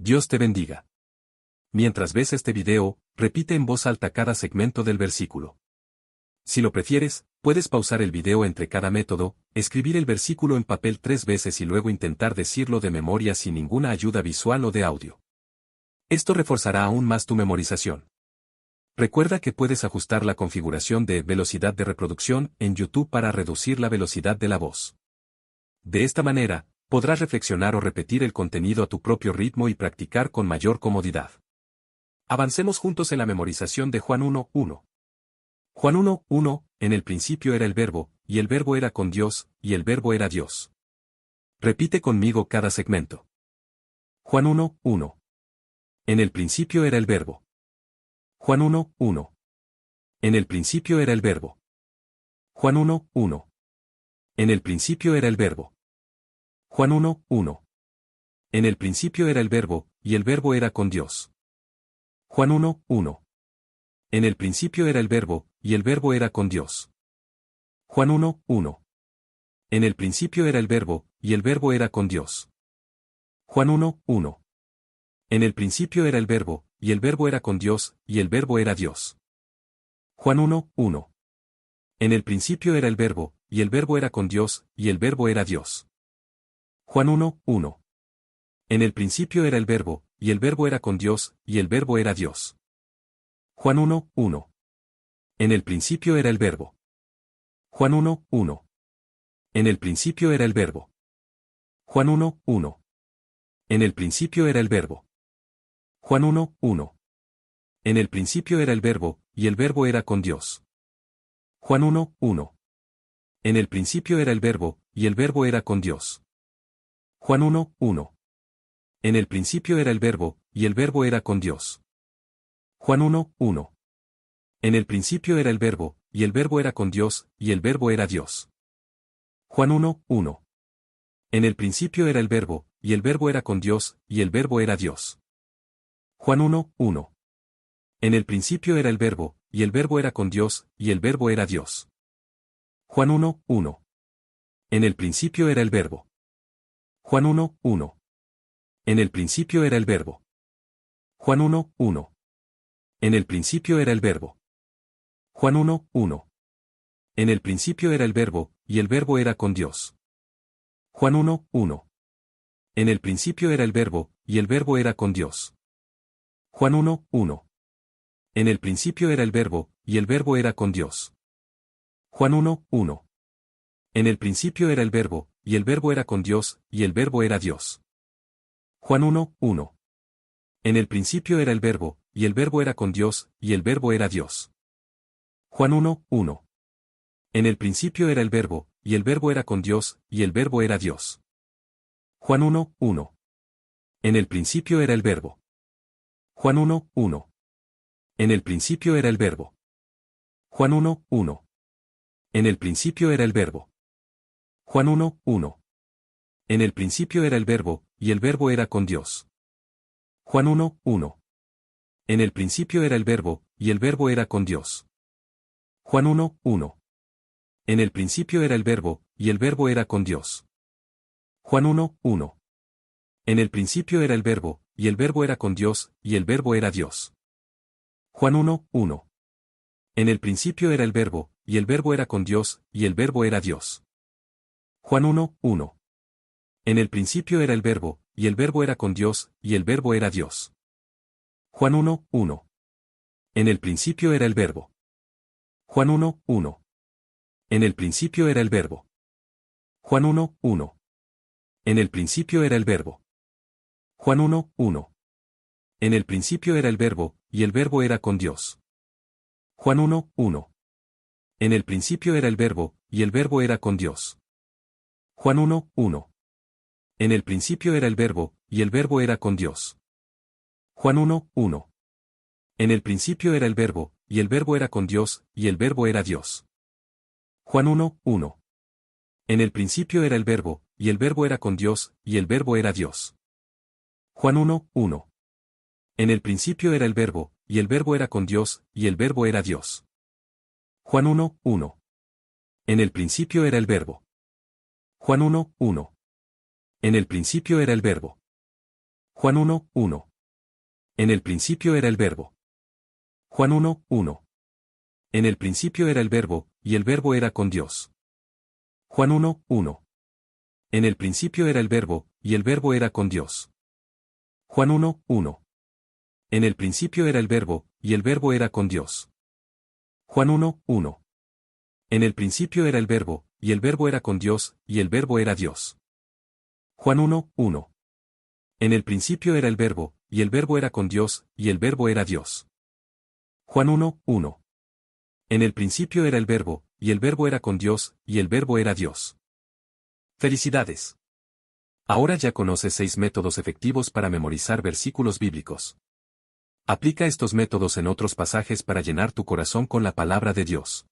Dios te bendiga. Mientras ves este video, repite en voz alta cada segmento del versículo. Si lo prefieres, puedes pausar el video entre cada método, escribir el versículo en papel 3 veces y luego intentar decirlo de memoria sin ninguna ayuda visual o de audio. Esto reforzará aún más tu memorización. Recuerda que puedes ajustar la configuración de velocidad de reproducción en YouTube para reducir la velocidad de la voz. De esta manera, podrás reflexionar o repetir el contenido a tu propio ritmo y practicar con mayor comodidad. Avancemos juntos en la memorización de Juan 1:1. Juan 1:1, en el principio era el Verbo, y el Verbo era con Dios, y el Verbo era Dios. Repite conmigo cada segmento. Juan 1:1. En el principio era el Verbo. Juan 1:1. En el principio era el Verbo. Juan 1:1. En el principio era el Verbo. Juan 1:1. En el principio era el Verbo, y el Verbo era con Dios. Juan 1:1. En el principio era el Verbo, y el Verbo era con Dios. Juan 1:1. En el principio era el Verbo, y el Verbo era con Dios. Juan 1:1. En el principio era el Verbo, y el Verbo era con Dios, y el Verbo era Dios. Juan 1:1. En el principio era el Verbo, y el Verbo era con Dios, y el Verbo era Dios. Juan 1:1. En el principio era el Verbo, y el Verbo era con Dios, y el Verbo era Dios. Juan 1:1. En el principio era el Verbo. Juan 1:1. En el principio era el Verbo. Juan 1:1. En el principio era el Verbo. Juan 1:1. En el principio era el Verbo, y el Verbo era con Dios. Juan 1:1. En el principio era el Verbo, y el Verbo era con Dios. Juan 1:1. En el principio era el Verbo, y el Verbo era con Dios. Juan 1:1. En el principio era el Verbo, y el Verbo era con Dios, y el Verbo era Dios. Juan 1:1. En el principio era el Verbo, y el Verbo era con Dios, y el Verbo era Dios. Juan 1:1. En el principio era el Verbo, y el Verbo era con Dios, y el Verbo era Dios. Juan 1:1. En el principio era el Verbo. Juan 1:1. En el principio era el Verbo. Juan 1:1. En el principio era el Verbo. Juan 1:1. En el principio era el Verbo, y el Verbo era con Dios. Juan 1:1. En el principio era el Verbo, y el Verbo era con Dios. Juan 1:1. En el principio era el Verbo, y el Verbo era con Dios. Juan 1:1. En el principio era el Verbo, y el Verbo era con Dios, y el Verbo era Dios. Juan 1:1. En el principio era el Verbo, y el Verbo era con Dios, y el Verbo era Dios. Juan 1:1. En el principio era el Verbo, y el Verbo era con Dios, y el Verbo era Dios. Juan 1:1. En el principio era el Verbo. Juan 1:1. En el principio era el Verbo. Juan 1:1. En el principio era el Verbo. Juan 1:1. En el principio era el Verbo, y el Verbo era con Dios. Juan 1:1. En el principio era el Verbo, y el Verbo era con Dios. Juan 1:1. En el principio era el Verbo, y el Verbo era con Dios. Juan 1:1. En el principio era el Verbo, y el Verbo era con Dios, y el Verbo era Dios. Juan 1:1. En el principio era el Verbo, y el Verbo era con Dios, y el Verbo era Dios. Juan 1:1. En el principio era el Verbo, y el Verbo era con Dios, y el Verbo era Dios. Juan 1:1. En el principio era el Verbo. Juan 1:1. En el principio era el Verbo. Juan 1:1. En el principio era el Verbo. Juan 1:1. En el principio era el Verbo, y el Verbo era con Dios. Juan 1:1. En el principio era el Verbo, y el Verbo era con Dios. Juan 1:1. En el principio era el Verbo, y el Verbo era con Dios. Juan 1:1. En el principio era el Verbo, y el Verbo era con Dios, y el Verbo era Dios. Juan 1:1. En el principio era el Verbo, y el Verbo era con Dios, y el Verbo era Dios. Juan 1:1. En el principio era el Verbo, y el Verbo era con Dios, y el Verbo era Dios. Juan 1:1. En el principio era el Verbo. Juan 1:1. En el principio era el Verbo. Juan 1, 1. En el principio era el Verbo. Juan 1, 1. En el principio era el Verbo, y el Verbo era con Dios. Juan 1, 1. En el principio era el Verbo, y el Verbo era con Dios. Juan 1, 1. En el principio era el Verbo, y el Verbo era con Dios. Juan 1, 1. En el principio era el Verbo, y el Verbo era con Dios, y el Verbo era Dios. Juan 1, 1. En el principio era el Verbo, y el Verbo era con Dios, y el Verbo era Dios. Juan 1, 1. En el principio era el Verbo, y el Verbo era con Dios, y el Verbo era Dios. ¡Felicidades! Ahora ya conoces 6 métodos efectivos para memorizar versículos bíblicos. Aplica estos métodos en otros pasajes para llenar tu corazón con la palabra de Dios.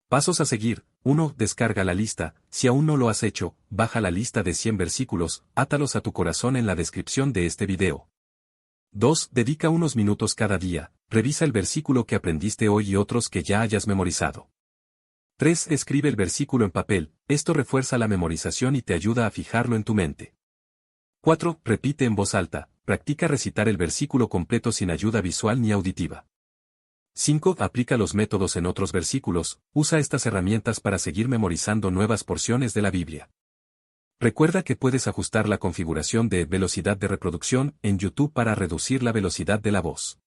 Pasos a seguir. 1. Descarga la lista. Si aún no lo has hecho, baja la lista de 100 versículos, átalos a tu corazón en la descripción de este video. 2. Dedica unos minutos cada día, revisa el versículo que aprendiste hoy y otros que ya hayas memorizado. 3. Escribe el versículo en papel, esto refuerza la memorización y te ayuda a fijarlo en tu mente. 4. Repite en voz alta, practica recitar el versículo completo sin ayuda visual ni auditiva. 5. Aplica los métodos en otros versículos, usa estas herramientas para seguir memorizando nuevas porciones de la Biblia. Recuerda que puedes ajustar la configuración de velocidad de reproducción en YouTube para reducir la velocidad de la voz.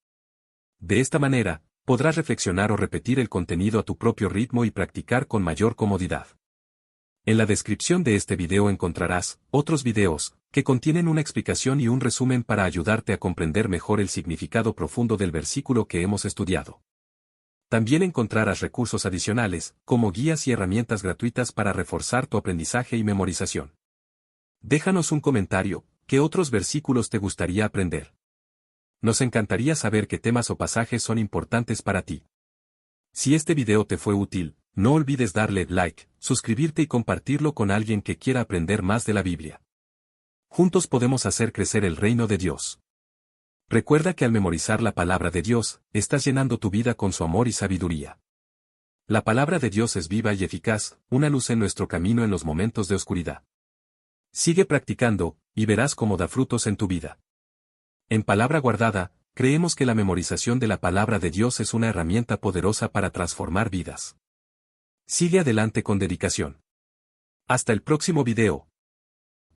De esta manera, podrás reflexionar o repetir el contenido a tu propio ritmo y practicar con mayor comodidad. En la descripción de este video encontrarás otros videos que contienen una explicación y un resumen para ayudarte a comprender mejor el significado profundo del versículo que hemos estudiado. También encontrarás recursos adicionales, como guías y herramientas gratuitas para reforzar tu aprendizaje y memorización. Déjanos un comentario, ¿qué otros versículos te gustaría aprender? Nos encantaría saber qué temas o pasajes son importantes para ti. Si este video te fue útil, no olvides darle like, suscribirte y compartirlo con alguien que quiera aprender más de la Biblia. Juntos podemos hacer crecer el reino de Dios. Recuerda que al memorizar la palabra de Dios, estás llenando tu vida con su amor y sabiduría. La palabra de Dios es viva y eficaz, una luz en nuestro camino en los momentos de oscuridad. Sigue practicando, y verás cómo da frutos en tu vida. En Palabra Guardada, creemos que la memorización de la palabra de Dios es una herramienta poderosa para transformar vidas. Sigue adelante con dedicación. Hasta el próximo video.